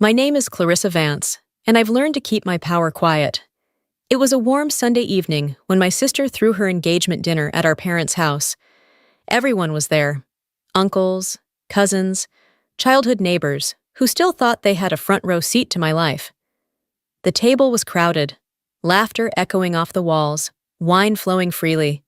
My name is Clarissa Vance, and I've learned to keep my power quiet. It was a warm Sunday evening when my sister threw her engagement dinner at our parents' house. Everyone was there: uncles, cousins, childhood neighbors, who still thought they had a front row seat to my life. The table was crowded, laughter echoing off the walls, wine flowing freely.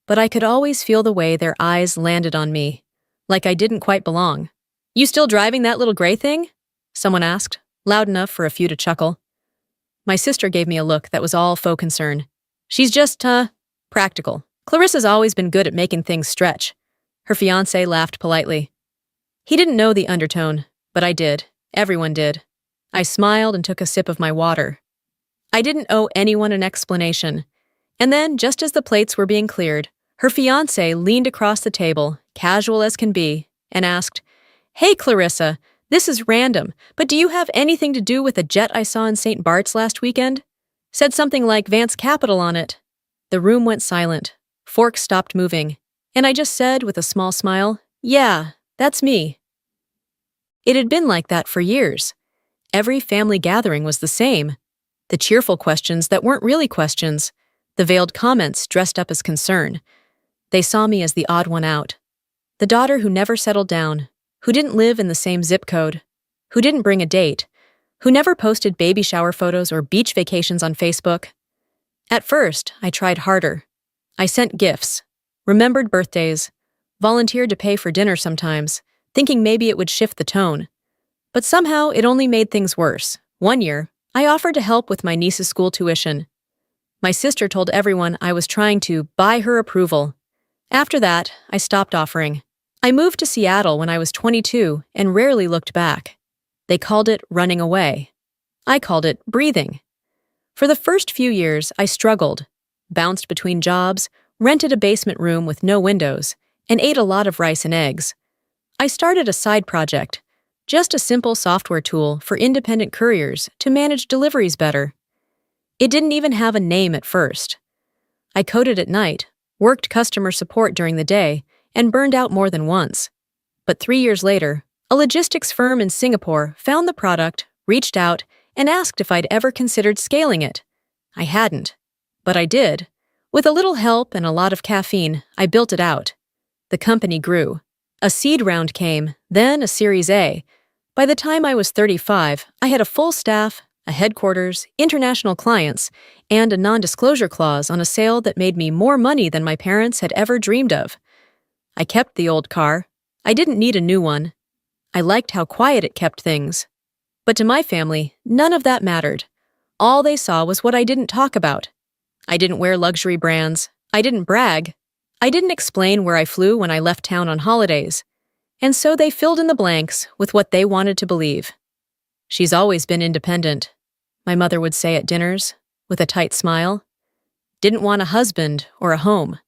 But I could always feel the way their eyes landed on me, like I didn't quite belong. "You still driving that little gray thing?" someone asked, loud enough for a few to chuckle. My sister gave me a look that was all faux concern. "She's just, practical. Clarissa's always been good at making things stretch." Her fiancé laughed politely. He didn't know the undertone, but I did. Everyone did. I smiled and took a sip of my water. I didn't owe anyone an explanation. And then, just as the plates were being cleared, her fiancé leaned across the table, casual as can be, and asked, "Hey, Clarissa, this is random, but do you have anything to do with a jet I saw in St. Bart's last weekend?" Said something like Vance Capital on it. The room went silent. Forks stopped moving. And I just said, with a small smile, "Yeah, that's me." It had been like that for years. Every family gathering was the same. The cheerful questions that weren't really questions. The veiled comments dressed up as concern. They saw me as the odd one out. The daughter who never settled down, who didn't live in the same zip code, who didn't bring a date, who never posted baby shower photos or beach vacations on Facebook. At first, I tried harder. I sent gifts, remembered birthdays, volunteered to pay for dinner sometimes, thinking maybe it would shift the tone. But somehow it only made things worse. One year, I offered to help with my niece's school tuition. My sister told everyone I was trying to buy her approval. After that, I stopped offering. I moved to Seattle when I was 22 and rarely looked back. They called it running away. I called it breathing. For the first few years, I struggled, bounced between jobs, rented a basement room with no windows, and ate a lot of rice and eggs. I started a side project, just a simple software tool for independent couriers to manage deliveries better. It didn't even have a name at first. I coded at night, worked customer support during the day, and burned out more than once. But 3 years later, a logistics firm in Singapore found the product, reached out, and asked if I'd ever considered scaling it. I hadn't, but I did. With a little help and a lot of caffeine, I built it out. The company grew. A seed round came, then a Series A. By the time I was 35, I had a full staff, a headquarters, international clients, and a non-disclosure clause on a sale that made me more money than my parents had ever dreamed of. I kept the old car. I didn't need a new one. I liked how quiet it kept things. But to my family, none of that mattered. All they saw was what I didn't talk about. I didn't wear luxury brands. I didn't brag. I didn't explain where I flew when I left town on holidays. And so they filled in the blanks with what they wanted to believe. "She's always been independent," my mother would say at dinners, with a tight smile. "Didn't want a husband or a home."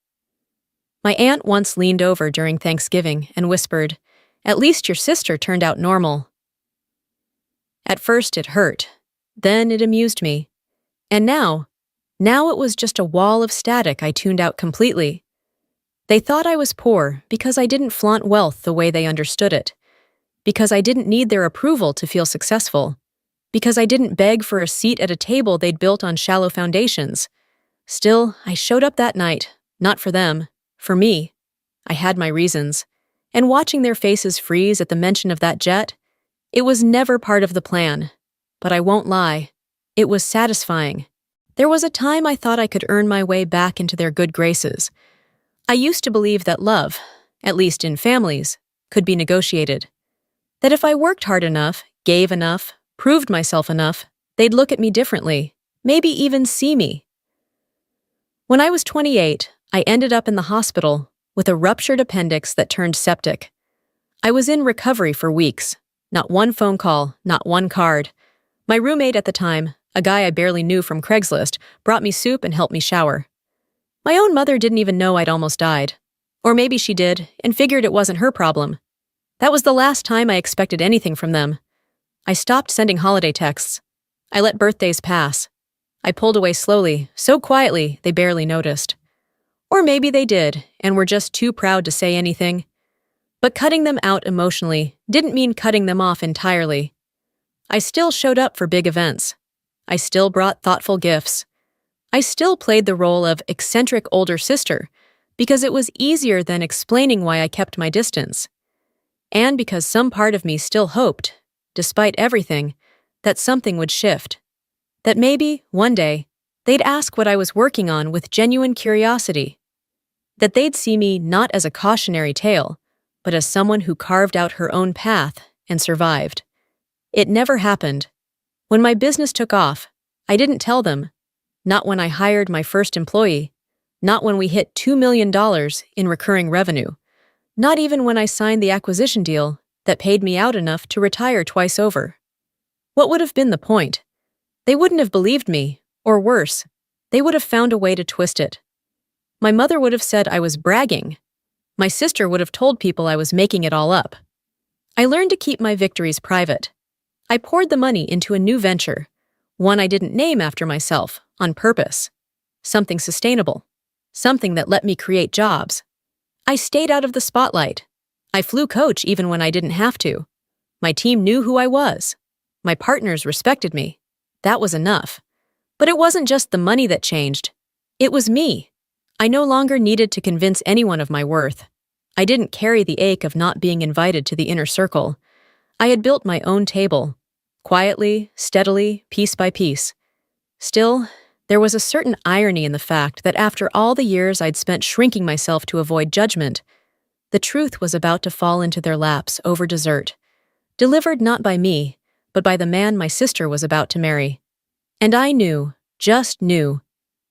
My aunt once leaned over during Thanksgiving and whispered, "At least your sister turned out normal." At first it hurt. Then it amused me. And now it was just a wall of static I tuned out completely. They thought I was poor because I didn't flaunt wealth the way they understood it, because I didn't need their approval to feel successful, because I didn't beg for a seat at a table they'd built on shallow foundations. Still, I showed up that night, not for them. For me. I had my reasons. And watching their faces freeze at the mention of that jet, it was never part of the plan. But I won't lie. It was satisfying. There was a time I thought I could earn my way back into their good graces. I used to believe that love, at least in families, could be negotiated. That if I worked hard enough, gave enough, proved myself enough, they'd look at me differently, maybe even see me. When I was 28, I ended up in the hospital with a ruptured appendix that turned septic. I was in recovery for weeks. Not one phone call, not one card. My roommate at the time, a guy I barely knew from Craigslist, brought me soup and helped me shower. My own mother didn't even know I'd almost died. Or maybe she did, and figured it wasn't her problem. That was the last time I expected anything from them. I stopped sending holiday texts. I let birthdays pass. I pulled away slowly, so quietly they barely noticed. Or maybe they did, and were just too proud to say anything. But cutting them out emotionally didn't mean cutting them off entirely. I still showed up for big events. I still brought thoughtful gifts. I still played the role of eccentric older sister because it was easier than explaining why I kept my distance. And because some part of me still hoped, despite everything, that something would shift. That maybe, one day, they'd ask what I was working on with genuine curiosity. That they'd see me not as a cautionary tale, but as someone who carved out her own path and survived. It never happened. When my business took off, I didn't tell them. Not when I hired my first employee. Not when we hit $2 million in recurring revenue. Not even when I signed the acquisition deal that paid me out enough to retire twice over. What would have been the point? They wouldn't have believed me, or worse, they would have found a way to twist it. My mother would have said I was bragging. My sister would have told people I was making it all up. I learned to keep my victories private. I poured the money into a new venture, one I didn't name after myself, on purpose. Something sustainable. Something that let me create jobs. I stayed out of the spotlight. I flew coach even when I didn't have to. My team knew who I was. My partners respected me. That was enough. But it wasn't just the money that changed. It was me. I no longer needed to convince anyone of my worth. I didn't carry the ache of not being invited to the inner circle. I had built my own table. Quietly, steadily, piece by piece. Still, there was a certain irony in the fact that after all the years I'd spent shrinking myself to avoid judgment, the truth was about to fall into their laps over dessert, delivered not by me, but by the man my sister was about to marry. And I knew, just knew,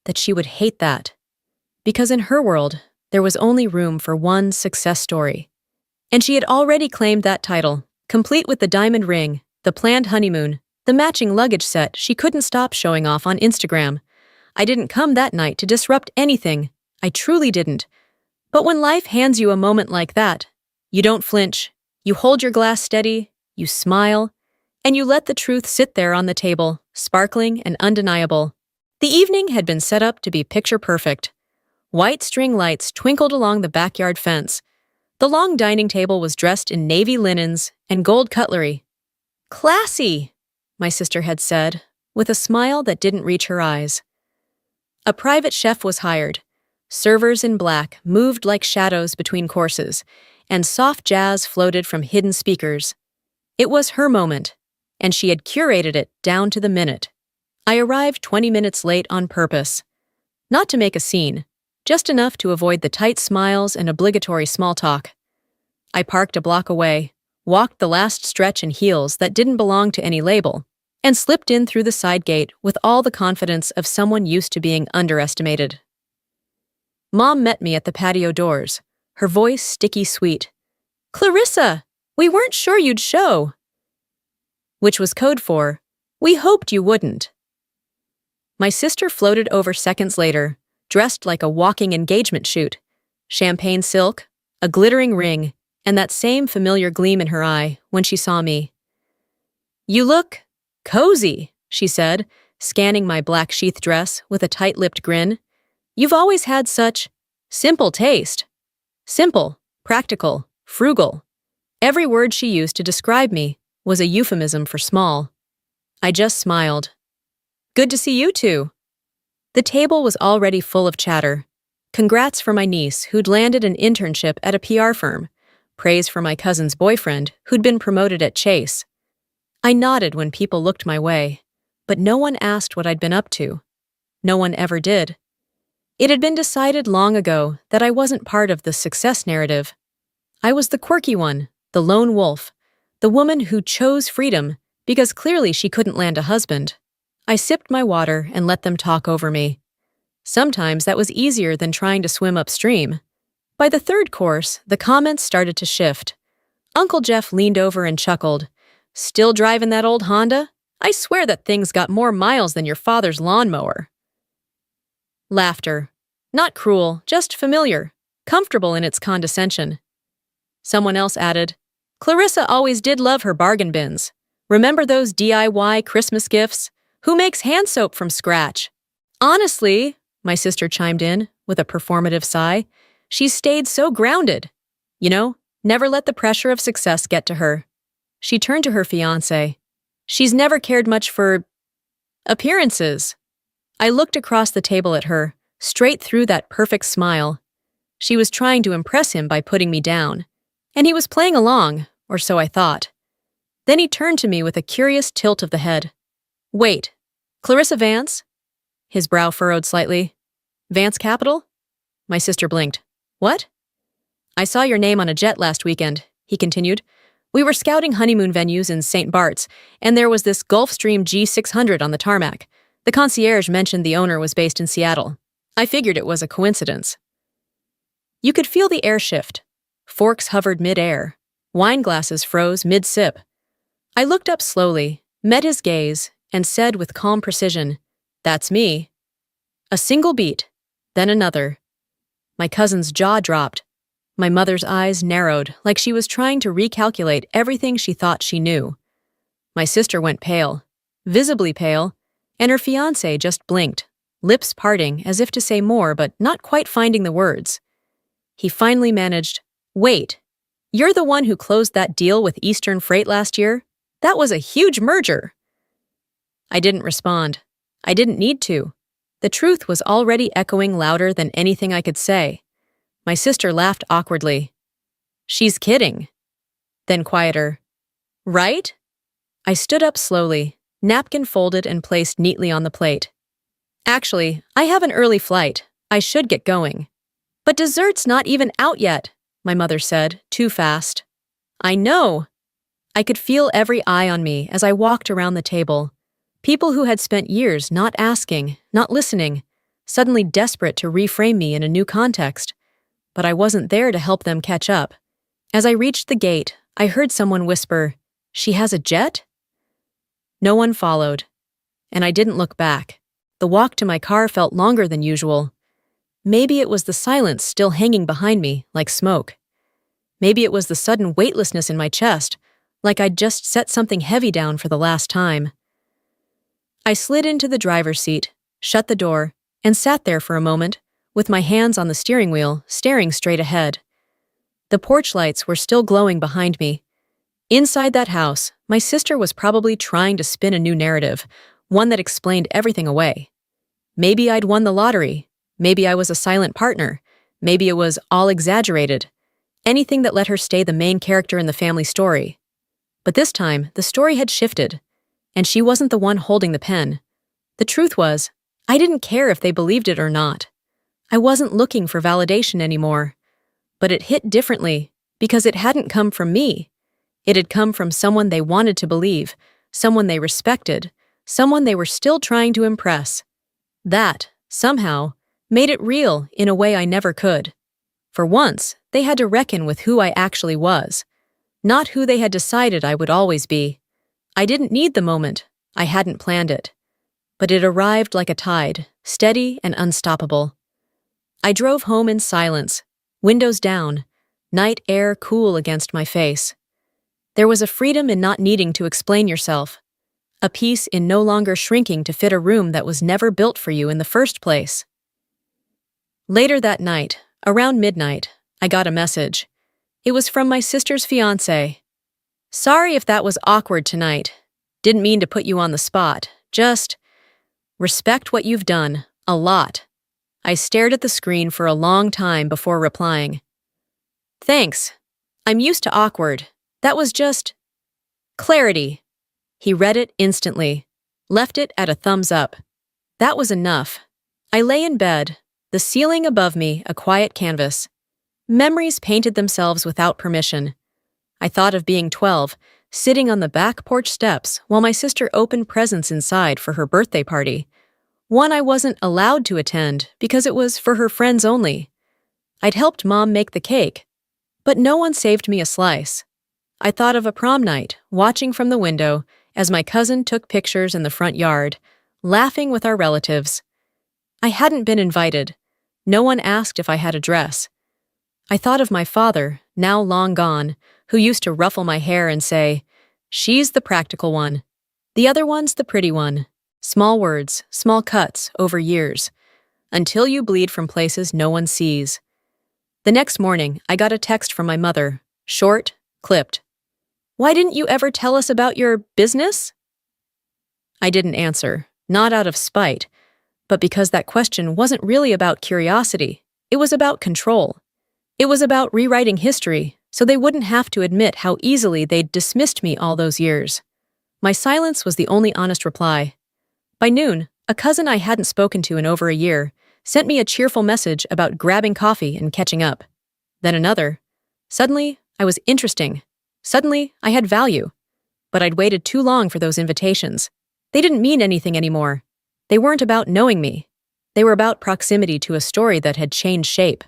that she would hate that. Because in her world, there was only room for one success story. And she had already claimed that title, complete with the diamond ring, the planned honeymoon, the matching luggage set she couldn't stop showing off on Instagram. I didn't come that night to disrupt anything. I truly didn't. But when life hands you a moment like that, you don't flinch, you hold your glass steady, you smile, and you let the truth sit there on the table, sparkling and undeniable. The evening had been set up to be picture perfect. White string lights twinkled along the backyard fence. The long dining table was dressed in navy linens and gold cutlery. "Classy," my sister had said, with a smile that didn't reach her eyes. A private chef was hired. Servers in black moved like shadows between courses, and soft jazz floated from hidden speakers. It was her moment, and she had curated it down to the minute. I arrived 20 minutes late on purpose. Not to make a scene, just enough to avoid the tight smiles and obligatory small talk. I parked a block away, walked the last stretch in heels that didn't belong to any label, and slipped in through the side gate with all the confidence of someone used to being underestimated. Mom met me at the patio doors, her voice sticky sweet. "Clarissa, we weren't sure you'd show." Which was code for, "We hoped you wouldn't." My sister floated over seconds later, dressed like a walking engagement shoot. Champagne silk, a glittering ring, and that same familiar gleam in her eye when she saw me. "You look cozy," she said, scanning my black sheath dress with a tight-lipped grin. "You've always had such simple taste." Simple, practical, frugal. Every word she used to describe me was a euphemism for small. I just smiled. "Good to see you too." The table was already full of chatter. Congrats for my niece who'd landed an internship at a PR firm. Praise for my cousin's boyfriend who'd been promoted at Chase. I nodded when people looked my way, but no one asked what I'd been up to. No one ever did. It had been decided long ago that I wasn't part of the success narrative. I was the quirky one, the lone wolf, the woman who chose freedom because clearly she couldn't land a husband. I sipped my water and let them talk over me. Sometimes that was easier than trying to swim upstream. By the third course, the comments started to shift. Uncle Jeff leaned over and chuckled. "Still driving that old Honda? I swear that thing's got more miles than your father's lawnmower." Laughter. Not cruel, just familiar, comfortable in its condescension. Someone else added, "Clarissa always did love her bargain bins. Remember those DIY Christmas gifts? Who makes hand soap from scratch?" "Honestly," my sister chimed in with a performative sigh, "she's stayed so grounded. You know, never let the pressure of success get to her." She turned to her fiancé. She's never cared much for appearances. I looked across the table at her, straight through that perfect smile. She was trying to impress him by putting me down, and he was playing along, or so I thought. Then he turned to me with a curious tilt of the head. Wait, Clarissa Vance? His brow furrowed slightly. Vance Capital? My sister blinked. What? I saw your name on a jet last weekend, he continued. We were scouting honeymoon venues in St. Bart's, and there was this Gulfstream G600 on the tarmac. The concierge mentioned the owner was based in Seattle. I figured it was a coincidence. You could feel the air shift. Forks hovered mid-air. Wine glasses froze mid-sip. I looked up slowly, met his gaze, and said with calm precision, That's me. A single beat, then another. My cousin's jaw dropped. My mother's eyes narrowed, like she was trying to recalculate everything she thought she knew. My sister went pale, visibly pale, and her fiancé just blinked, lips parting as if to say more but not quite finding the words. He finally managed, Wait, you're the one who closed that deal with Eastern Freight last year? That was a huge merger. I didn't respond. I didn't need to. The truth was already echoing louder than anything I could say. My sister laughed awkwardly. She's kidding. Then quieter. Right? I stood up slowly, napkin folded and placed neatly on the plate. Actually, I have an early flight. I should get going. But dessert's not even out yet, my mother said, too fast. I know. I could feel every eye on me as I walked around the table. People who had spent years not asking, not listening, suddenly desperate to reframe me in a new context. But I wasn't there to help them catch up. As I reached the gate, I heard someone whisper, She has a jet? No one followed, and I didn't look back. The walk to my car felt longer than usual. Maybe it was the silence still hanging behind me, like smoke. Maybe it was the sudden weightlessness in my chest, like I'd just set something heavy down for the last time. I slid into the driver's seat, shut the door, and sat there for a moment, with my hands on the steering wheel, staring straight ahead. The porch lights were still glowing behind me. Inside that house, my sister was probably trying to spin a new narrative, one that explained everything away. Maybe I'd won the lottery. Maybe I was a silent partner. Maybe it was all exaggerated. Anything that let her stay the main character in the family story. But this time, the story had shifted, and she wasn't the one holding the pen. The truth was, I didn't care if they believed it or not. I wasn't looking for validation anymore. But it hit differently, because it hadn't come from me. It had come from someone they wanted to believe, someone they respected, someone they were still trying to impress. That, somehow, made it real in a way I never could. For once, they had to reckon with who I actually was, not who they had decided I would always be. I didn't need the moment. I hadn't planned it. But it arrived like a tide, steady and unstoppable. I drove home in silence, windows down, night air cool against my face. There was a freedom in not needing to explain yourself, a peace in no longer shrinking to fit a room that was never built for you in the first place. Later that night, around midnight, I got a message. It was from my sister's fiancé. Sorry if that was awkward tonight. Didn't mean to put you on the spot. Just respect what you've done, a lot. I stared at the screen for a long time before replying. Thanks. I'm used to awkward. That was just clarity. He read it instantly, left it at a thumbs up. That was enough. I lay in bed, the ceiling above me a quiet canvas. Memories painted themselves without permission. I thought of being 12, sitting on the back porch steps while my sister opened presents inside for her birthday party. One I wasn't allowed to attend because it was for her friends only. I'd helped Mom make the cake, but no one saved me a slice. I thought of a prom night, watching from the window as my cousin took pictures in the front yard, laughing with our relatives. I hadn't been invited. No one asked if I had a dress. I thought of my father, now long gone, who used to ruffle my hair and say, "She's the practical one. The other one's the pretty one." Small words, small cuts over years, until you bleed from places no one sees. The next morning, I got a text from my mother, short, clipped. Why didn't you ever tell us about your business? I didn't answer, not out of spite, but because that question wasn't really about curiosity. It was about control. It was about rewriting history so they wouldn't have to admit how easily they'd dismissed me all those years. My silence was the only honest reply. By noon, a cousin I hadn't spoken to in over a year sent me a cheerful message about grabbing coffee and catching up. Then another. Suddenly, I was interesting. Suddenly, I had value. But I'd waited too long for those invitations. They didn't mean anything anymore. They weren't about knowing me. They were about proximity to a story that had changed shape.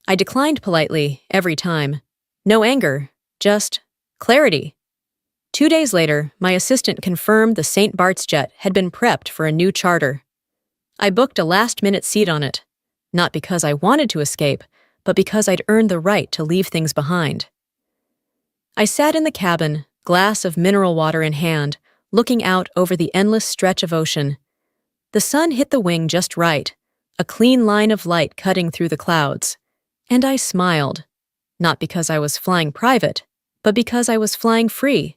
I declined politely every time. No anger, just clarity. 2 days later, my assistant confirmed the St. Bart's jet had been prepped for a new charter. I booked a last-minute seat on it, not because I wanted to escape, but because I'd earned the right to leave things behind. I sat in the cabin, glass of mineral water in hand, looking out over the endless stretch of ocean. The sun hit the wing just right, a clean line of light cutting through the clouds. And I smiled, not because I was flying private, but because I was flying free.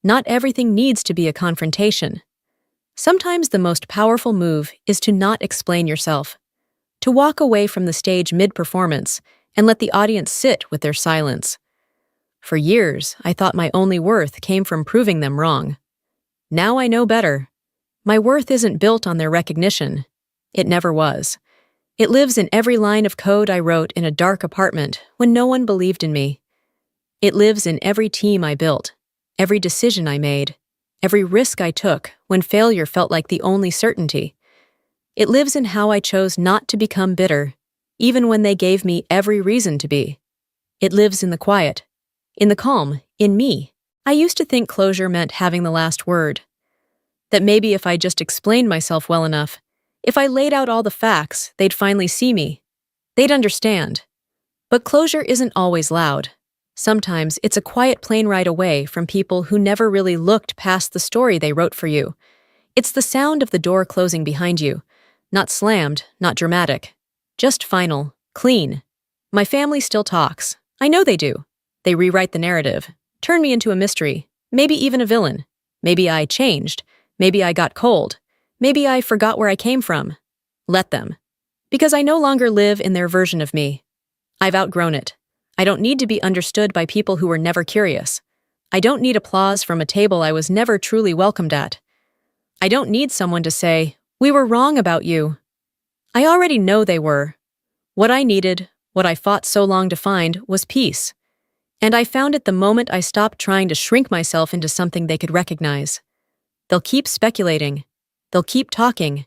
Not everything needs to be a confrontation. Sometimes the most powerful move is to not explain yourself, to walk away from the stage mid-performance and let the audience sit with their silence. For years, I thought my only worth came from proving them wrong. Now I know better. My worth isn't built on their recognition. It never was. It lives in every line of code I wrote in a dark apartment when no one believed in me. It lives in every team I built, every decision I made, every risk I took when failure felt like the only certainty. It lives in how I chose not to become bitter, even when they gave me every reason to be. It lives in the quiet, in the calm, in me. I used to think closure meant having the last word. That maybe if I just explained myself well enough, if I laid out all the facts, they'd finally see me. They'd understand. But closure isn't always loud. Sometimes it's a quiet plane ride away from people who never really looked past the story they wrote for you. It's the sound of the door closing behind you. Not slammed, not dramatic. Just final, clean. My family still talks. I know they do. They rewrite the narrative, turn me into a mystery, maybe even a villain. Maybe I changed. Maybe I got cold. Maybe I forgot where I came from. Let them. Because I no longer live in their version of me. I've outgrown it. I don't need to be understood by people who were never curious. I don't need applause from a table I was never truly welcomed at. I don't need someone to say, "We were wrong about you." I already know they were. What I needed, what I fought so long to find, was peace. And I found it the moment I stopped trying to shrink myself into something they could recognize. They'll keep speculating. They'll keep talking.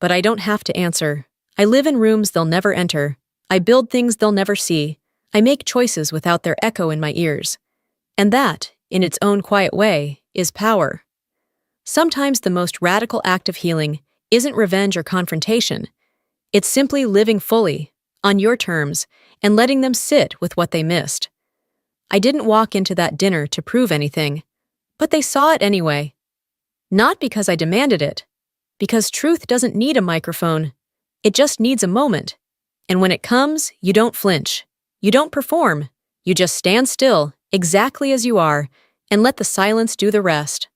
But I don't have to answer. I live in rooms they'll never enter. I build things they'll never see. I make choices without their echo in my ears. And that, in its own quiet way, is power. Sometimes the most radical act of healing isn't revenge or confrontation. It's simply living fully, on your terms, and letting them sit with what they missed. I didn't walk into that dinner to prove anything, but they saw it anyway. Not because I demanded it, because truth doesn't need a microphone. It just needs a moment. And when it comes, you don't flinch. You don't perform. You just stand still, exactly as you are, and let the silence do the rest.